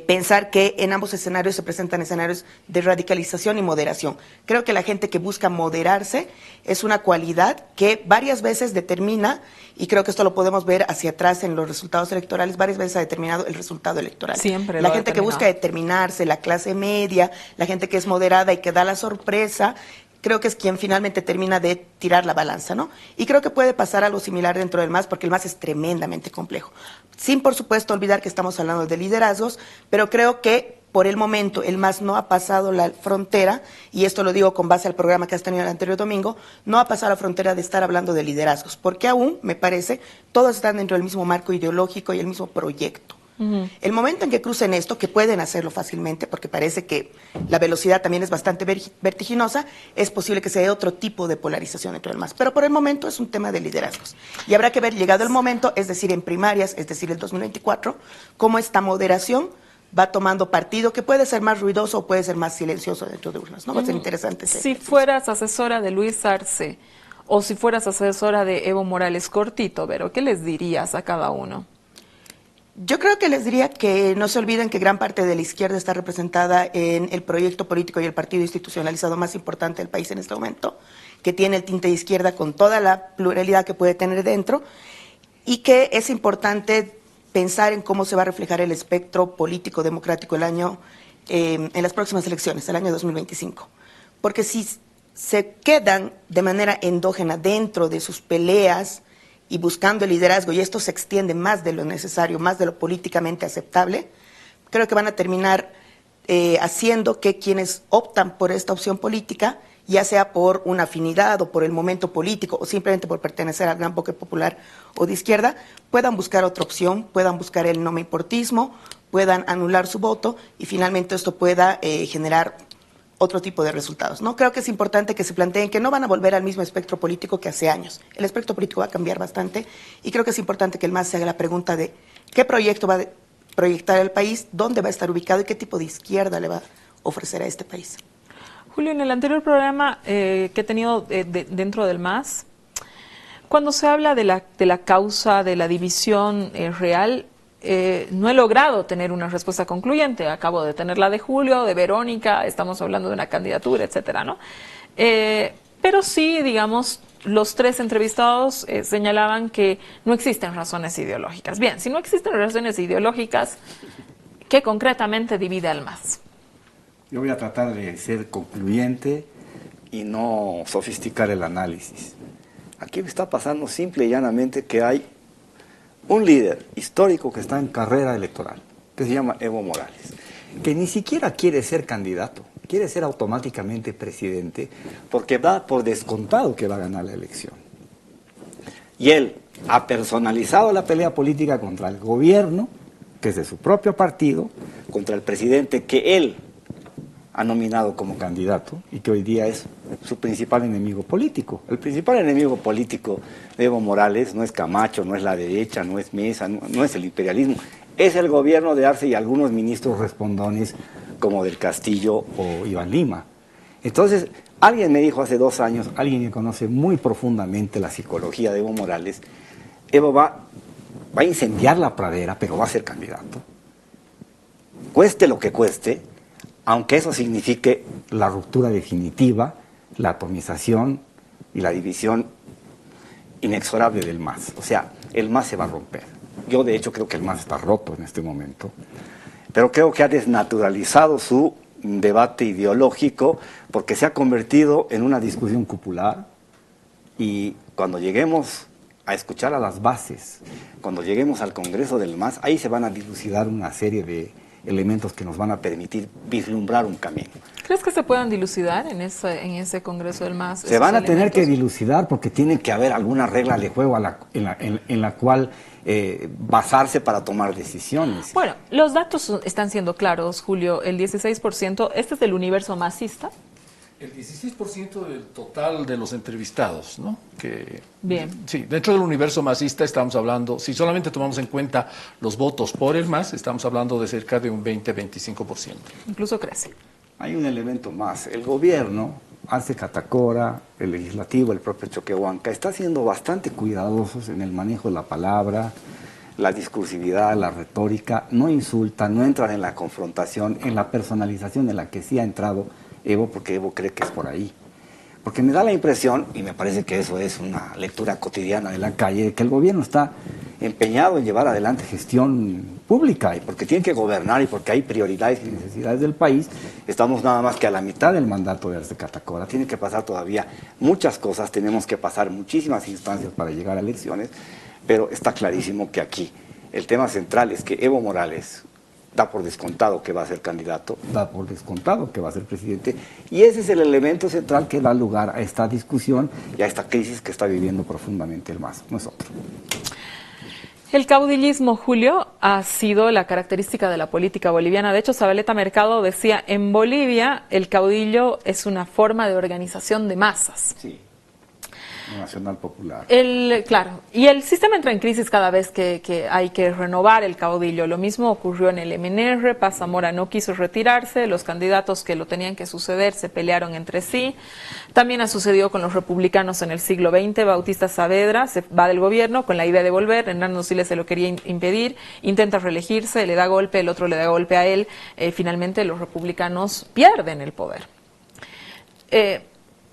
pensar que en ambos escenarios se presentan escenarios de radicalización y moderación. Creo que la gente que busca moderarse es una cualidad que varias veces determina, y creo que esto lo podemos ver hacia atrás en los resultados electorales, varias veces ha determinado el resultado electoral. Siempre la gente que busca determinarse, la clase media, la gente que es moderada y que da la sorpresa, creo que es quien finalmente termina de tirar la balanza, ¿no? Y creo que puede pasar algo similar dentro del MAS, porque el MAS es tremendamente complejo. Sin, por supuesto, olvidar que estamos hablando de liderazgos, pero creo que por el momento el MAS no ha pasado la frontera, y esto lo digo con base al programa que has tenido el anterior domingo, no ha pasado la frontera de estar hablando de liderazgos, porque aún, me parece, todos están dentro del mismo marco ideológico y el mismo proyecto. El momento en que crucen esto, que pueden hacerlo fácilmente, porque parece que la velocidad también es bastante vertiginosa, es posible que se dé otro tipo de polarización dentro del MAS. Pero por el momento es un tema de liderazgos. Y habrá que ver, llegado el momento, es decir, en primarias, es decir, el 2024, cómo esta moderación va tomando partido, que puede ser más ruidoso o puede ser más silencioso dentro de urnas, ¿no? Va a ser interesante. Si fueras asesora de Luis Arce o si fueras asesora de Evo Morales, cortito, Vero, ¿qué les dirías a cada uno? Yo creo que les diría que no se olviden que gran parte de la izquierda está representada en el proyecto político y el partido institucionalizado más importante del país en este momento, que tiene el tinte de izquierda con toda la pluralidad que puede tener dentro, y que es importante pensar en cómo se va a reflejar el espectro político democrático en las próximas elecciones, el año 2025. Porque si se quedan de manera endógena dentro de sus peleas y buscando el liderazgo, y esto se extiende más de lo necesario, más de lo políticamente aceptable, creo que van a terminar haciendo que quienes optan por esta opción política, ya sea por una afinidad o por el momento político o simplemente por pertenecer al gran bloque popular o de izquierda, puedan buscar otra opción, puedan buscar el no me importismo, puedan anular su voto y finalmente esto pueda generar otro tipo de resultados, ¿no? Creo que es importante que se planteen que no van a volver al mismo espectro político que hace años. El espectro político va a cambiar bastante y creo que es importante que el MAS se haga la pregunta de qué proyecto va a proyectar el país, dónde va a estar ubicado y qué tipo de izquierda le va a ofrecer a este país. Julio, en el anterior programa que he tenido dentro del MAS, cuando se habla de la causa de la división real, no he logrado tener una respuesta concluyente. Acabo de tener la de Julio, de Verónica, estamos hablando de una candidatura, etcétera, ¿no? Pero sí, digamos, los tres entrevistados señalaban que no existen razones ideológicas. Bien, si no existen razones ideológicas, ¿qué concretamente divide al MAS? Yo voy a tratar de ser concluyente y no sofisticar el análisis. Aquí está pasando simple y llanamente que hay un líder histórico que está en carrera electoral, que se llama Evo Morales, que ni siquiera quiere ser candidato, quiere ser automáticamente presidente, porque da por descontado que va a ganar la elección. Y él ha personalizado la pelea política contra el gobierno, que es de su propio partido, contra el presidente que él ha nominado como candidato y que hoy día es su principal enemigo político. El principal enemigo político de Evo Morales no es Camacho, no es la derecha, no es Mesa, no es el imperialismo, es el gobierno de Arce y algunos ministros respondones como del Castillo o Iván Lima. Entonces, alguien me dijo hace 2 años, alguien que conoce muy profundamente la psicología de Evo Morales, Evo va a incendiar la pradera, pero va a ser candidato. Cueste lo que cueste, aunque eso signifique la ruptura definitiva, la atomización y la división inexorable del MAS. O sea, el MAS se va a romper. Yo de hecho creo que el MAS está roto en este momento, pero creo que ha desnaturalizado su debate ideológico porque se ha convertido en una discusión cupular, y cuando lleguemos a escuchar a las bases, cuando lleguemos al Congreso del MAS, ahí se van a dilucidar una serie de elementos que nos van a permitir vislumbrar un camino. ¿Crees que se puedan dilucidar en ese Congreso del MAS? Se van a tener que dilucidar porque tiene que haber alguna regla de juego en la cual basarse para tomar decisiones. Bueno, los datos están siendo claros, Julio. El 16%, este es del universo masista. El 16% del total de los entrevistados, ¿no? Bien. Sí, dentro del universo masista estamos hablando, si solamente tomamos en cuenta los votos por el MAS, estamos hablando de cerca de un 20-25%. Incluso crece. Hay un elemento más. El gobierno, Arce Catacora, el legislativo, el propio Choquehuanca, está siendo bastante cuidadosos en el manejo de la palabra, la discursividad, la retórica, no insultan, no entran en la confrontación, en la personalización en la que sí ha entrado Evo, porque Evo cree que es por ahí. Porque me da la impresión, y me parece que eso es una lectura cotidiana de la calle, de que el gobierno está empeñado en llevar adelante gestión pública, y porque tiene que gobernar y porque hay prioridades y necesidades del país. Estamos nada más que a la mitad del mandato de Arce Catacora. Tiene que pasar todavía muchas cosas, tenemos que pasar muchísimas instancias para llegar a elecciones, pero está clarísimo que aquí el tema central es que Evo Morales da por descontado que va a ser candidato, da por descontado que va a ser presidente, y ese es el elemento central que da lugar a esta discusión y a esta crisis que está viviendo profundamente el MAS, no es otro. El caudillismo, Julio, ha sido la característica de la política boliviana. De hecho, Zabaleta Mercado decía, en Bolivia el caudillo es una forma de organización de masas. Sí. Nacional Popular. Claro, y el sistema entra en crisis cada vez que hay que renovar el caudillo. Lo mismo ocurrió en el MNR, Paz Zamora no quiso retirarse, los candidatos que lo tenían que suceder se pelearon entre sí. También ha sucedido con los republicanos en el siglo XX, Bautista Saavedra se va del gobierno con la idea de volver, Hernando Siles se lo quería impedir, intenta reelegirse, le da golpe, el otro le da golpe a él, finalmente los republicanos pierden el poder.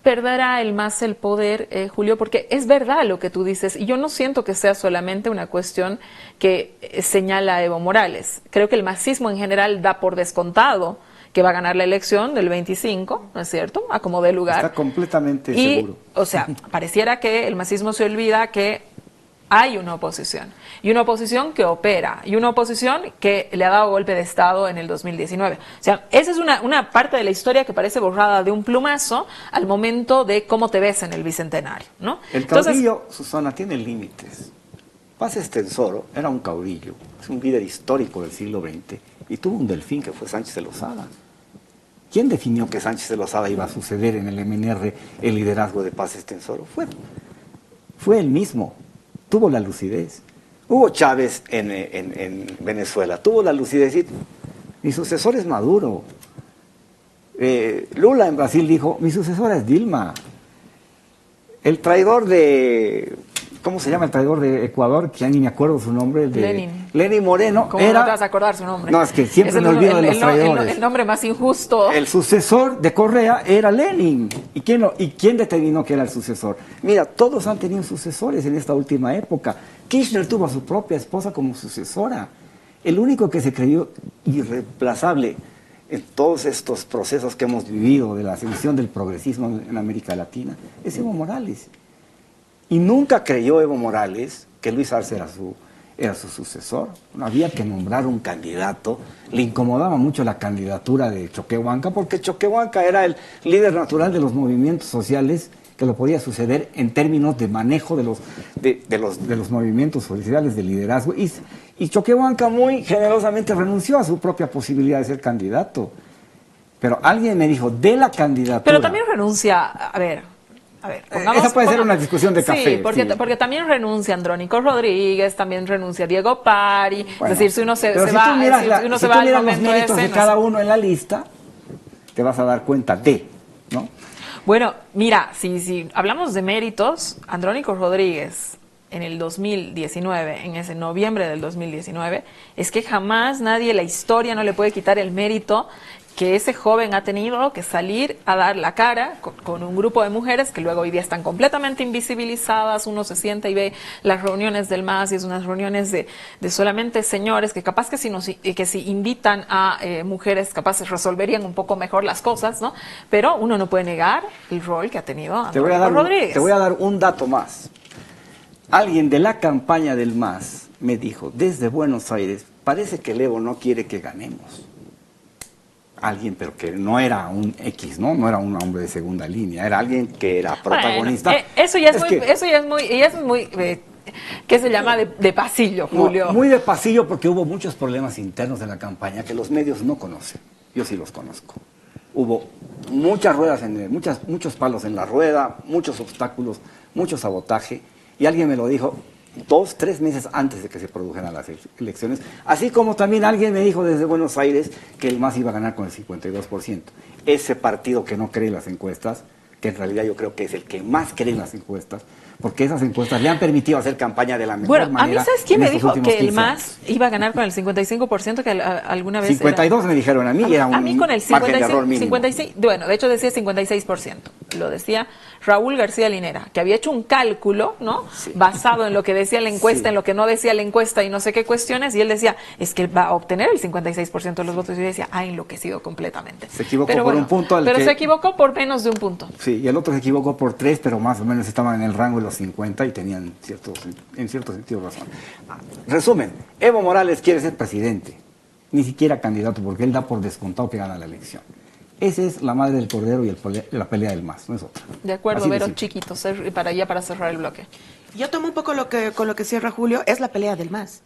Perderá el MAS el poder, Julio, porque es verdad lo que tú dices, y yo no siento que sea solamente una cuestión que señala a Evo Morales. Creo que el masismo en general da por descontado que va a ganar la elección del 25, ¿no es cierto?, a como dé lugar. Está completamente seguro. O sea, pareciera que el masismo se olvida que hay una oposición, y una oposición que opera, y una oposición que le ha dado golpe de Estado en el 2019. O sea, esa es una parte de la historia que parece borrada de un plumazo al momento de cómo te ves en el Bicentenario, ¿no? El caudillo, Susana, tiene límites. Paz Estenssoro era un caudillo, es un líder histórico del siglo XX, y tuvo un delfín que fue Sánchez de Lozada. ¿Quién definió que Sánchez de Lozada iba a suceder en el MNR el liderazgo de Paz Estenssoro? Fue él mismo. Tuvo la lucidez. Hugo Chávez en Venezuela tuvo la lucidez. Y mi sucesor es Maduro. Lula en Brasil dijo, mi sucesora es Dilma. El traidor de... ¿Cómo se llama el traidor de Ecuador? Que ya ni me acuerdo su nombre. Lenín Moreno. ¿Cómo no te vas a acordar su nombre? No, es que siempre me olvido de los traidores. El nombre más injusto. El sucesor de Correa era Lenin. ¿Y quién determinó que era el sucesor? Mira, todos han tenido sucesores en esta última época. Kirchner tuvo a su propia esposa como sucesora. El único que se creyó irreemplazable en todos estos procesos que hemos vivido de la ascensión del progresismo en América Latina es Evo Morales. Y nunca creyó Evo Morales que Luis Arce era su sucesor. No había que nombrar un candidato. Le incomodaba mucho la candidatura de Choquehuanca porque Choquehuanca era el líder natural de los movimientos sociales que lo podía suceder en términos de manejo de los movimientos sociales de liderazgo. Y Choquehuanca muy generosamente renunció a su propia posibilidad de ser candidato. Pero alguien me dijo, de la candidatura... Pero también renuncia, a ver, esa puede ser una discusión de café. Sí, porque también renuncia Andrónico Rodríguez, también renuncia Diego Pari. Bueno, es decir, si uno se va, si tú miras los méritos de cada uno en la lista, te vas a dar cuenta ¿no? Bueno, mira, si hablamos de méritos, Andrónico Rodríguez en el 2019, en ese noviembre del 2019, es que jamás nadie, la historia no le puede quitar el mérito que ese joven ha tenido que salir a dar la cara con un grupo de mujeres que luego hoy día están completamente invisibilizadas. Uno se sienta y ve las reuniones del MAS y es unas reuniones de solamente señores que capaz que si invitan a mujeres capaces resolverían un poco mejor las cosas, ¿no? Pero uno no puede negar el rol que ha tenido Andrónico Rodríguez. Te voy a dar un dato más. Alguien de la campaña del MAS me dijo, desde Buenos Aires, parece que el Evo no quiere que ganemos. Alguien, pero que no era un X, ¿no? No era un hombre de segunda línea, era alguien que era protagonista. Bueno, eso ya es muy, ¿qué se llama? De pasillo, Julio. No, muy de pasillo porque hubo muchos problemas internos en la campaña que los medios no conocen. Yo sí los conozco. Hubo muchas ruedas, muchos palos en la rueda, muchos obstáculos, mucho sabotaje. Y alguien me lo dijo 2, 3 meses antes de que se produjeran las elecciones, así como también alguien me dijo desde Buenos Aires que el MAS iba a ganar con el 52%. Ese partido que no cree en las encuestas, que en realidad yo creo que es el que más cree en las encuestas, porque esas encuestas le han permitido hacer campaña de la mejor manera. Bueno, a mí, ¿sabes quién me dijo que el MAS iba a ganar con el 55% que alguna vez 52 era? me dijeron a mí, y era un a mí con el margen de error mínimo. 56, bueno, de hecho decía 56%. Lo decía Raúl García Linera, que había hecho un cálculo, ¿no? Sí. Basado en lo que decía la encuesta, sí, en lo que no decía la encuesta y no sé qué cuestiones, y él decía, es que va a obtener el 56% de los votos. Y yo decía, ha enloquecido completamente. Se equivocó por un punto. Pero se equivocó por menos de un punto. Sí, y el otro se equivocó por 3, pero más o menos estaban en el rango de los 50 y tenían en cierto sentido razón. Resumen, Evo Morales quiere ser presidente, ni siquiera candidato, porque él da por descontado que gana la elección. Esa es la madre del cordero y la pelea del MAS, no es otra. De acuerdo, Vero, chiquito, para cerrar el bloque. Yo tomo un poco con lo que cierra Julio, es la pelea del MAS.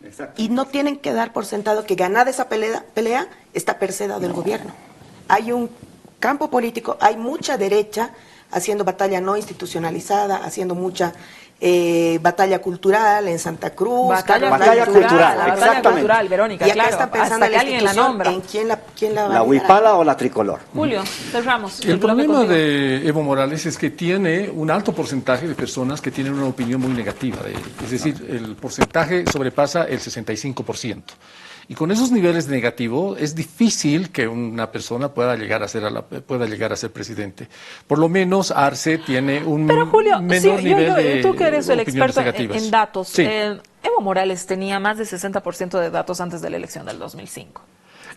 Exacto. Y no tienen que dar por sentado que ganada esa pelea está per se del gobierno. Hay un campo político, hay mucha derecha haciendo batalla no institucionalizada, haciendo mucha batalla cultural en Santa Cruz. Batalla cultural, la batalla cultural, Verónica, y acá claro, están pensando hasta que alguien la nombra. En quién la va a ¿La huipala o la tricolor? Julio, cerramos. El problema de Evo Morales es que tiene un alto porcentaje de personas que tienen una opinión muy negativa de él. Es decir, el porcentaje sobrepasa el 65%. Y con esos niveles negativos es difícil que una persona pueda llegar a ser presidente. Por lo menos Arce tiene un Pero Julio, menor nivel de tú que eres el experto negativas. en datos, sí. Evo Morales tenía más de 60% de datos antes de la elección del 2005.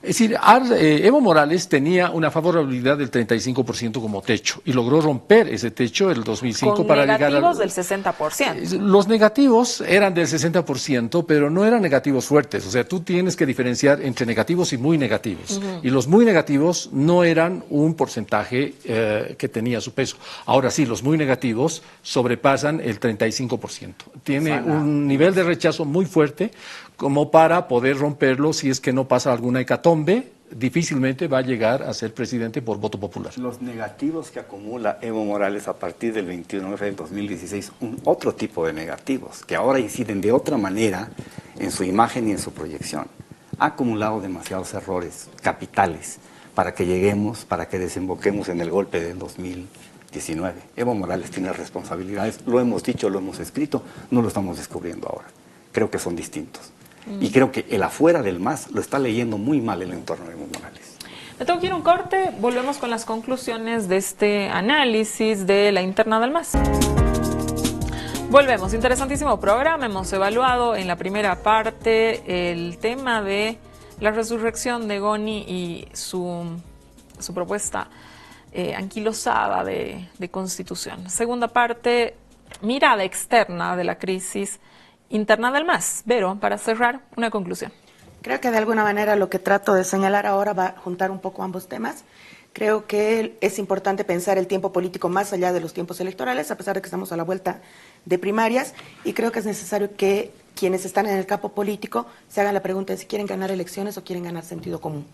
Es decir, Evo Morales tenía una favorabilidad del 35% como techo y logró romper ese techo en el 2005 con para llegar a... negativos del 60%. Los negativos eran del 60%, pero no eran negativos fuertes. O sea, tú tienes que diferenciar entre negativos y muy negativos. Y los muy negativos no eran un porcentaje que tenía su peso. Ahora sí, los muy negativos sobrepasan el 35%. Tiene un nivel de rechazo muy fuerte como para poder romperlo si es que no pasa alguna hecatombe, difícilmente va a llegar a ser presidente por voto popular. Los negativos que acumula Evo Morales a partir del 21 del 2016, otro tipo de negativos, que ahora inciden de otra manera en su imagen y en su proyección. Ha acumulado demasiados errores capitales para que lleguemos, para que desemboquemos en el golpe del 2019. Evo Morales tiene responsabilidades, lo hemos dicho, lo hemos escrito, no lo estamos descubriendo ahora. Creo que son distintos. Y creo que el afuera del MAS lo está leyendo muy mal el entorno de Evo Morales. Me tengo que ir a un corte, volvemos con las conclusiones de este análisis de la interna del MAS. Volvemos, interesantísimo programa, hemos evaluado en la primera parte el tema de la resurrección de Goni y su propuesta anquilosada de constitución. Segunda parte, mirada externa de la crisis interna del MAS. Vero, para cerrar, una conclusión. Creo que de alguna manera lo que trato de señalar ahora va a juntar un poco ambos temas. Creo que es importante pensar el tiempo político más allá de los tiempos electorales, a pesar de que estamos a la vuelta de primarias, y creo que es necesario que quienes están en el campo político se hagan la pregunta de si quieren ganar elecciones o quieren ganar sentido común.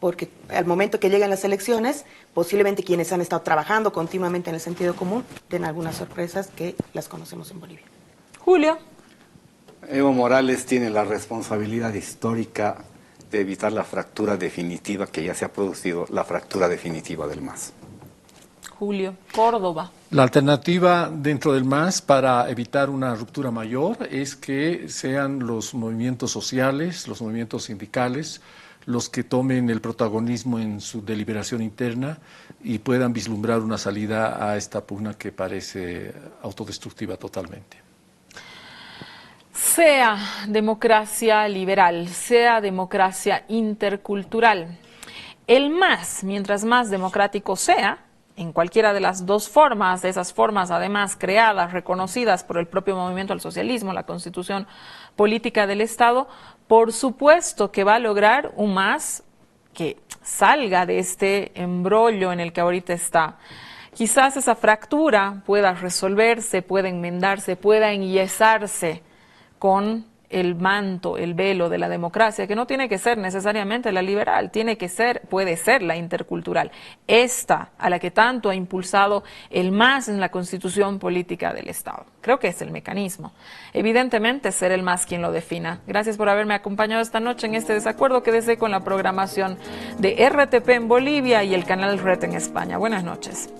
Porque al momento que lleguen las elecciones, posiblemente quienes han estado trabajando continuamente en el sentido común den algunas sorpresas que las conocemos en Bolivia. Julio. Evo Morales tiene la responsabilidad histórica de evitar la fractura definitiva que ya se ha producido, la fractura definitiva del MAS. Julio, Córdoba. La alternativa dentro del MAS para evitar una ruptura mayor es que sean los movimientos sociales, los movimientos sindicales, los que tomen el protagonismo en su deliberación interna y puedan vislumbrar una salida a esta pugna que parece autodestructiva totalmente. Sea democracia liberal, sea democracia intercultural, mientras más democrático sea, en cualquiera de las dos formas, de esas formas además creadas, reconocidas por el propio movimiento al socialismo, la constitución política del Estado, por supuesto que va a lograr un MAS que salga de este embrollo en el que ahorita está. Quizás esa fractura pueda resolverse, pueda enmendarse, pueda enyesarse con el manto, el velo de la democracia, que no tiene que ser necesariamente la liberal, puede ser la intercultural, esta a la que tanto ha impulsado el MAS en la constitución política del Estado. Creo que es el mecanismo. Evidentemente, será el MAS quien lo defina. Gracias por haberme acompañado esta noche en este desacuerdo. Quédese con la programación de RTP en Bolivia y el canal RET en España. Buenas noches.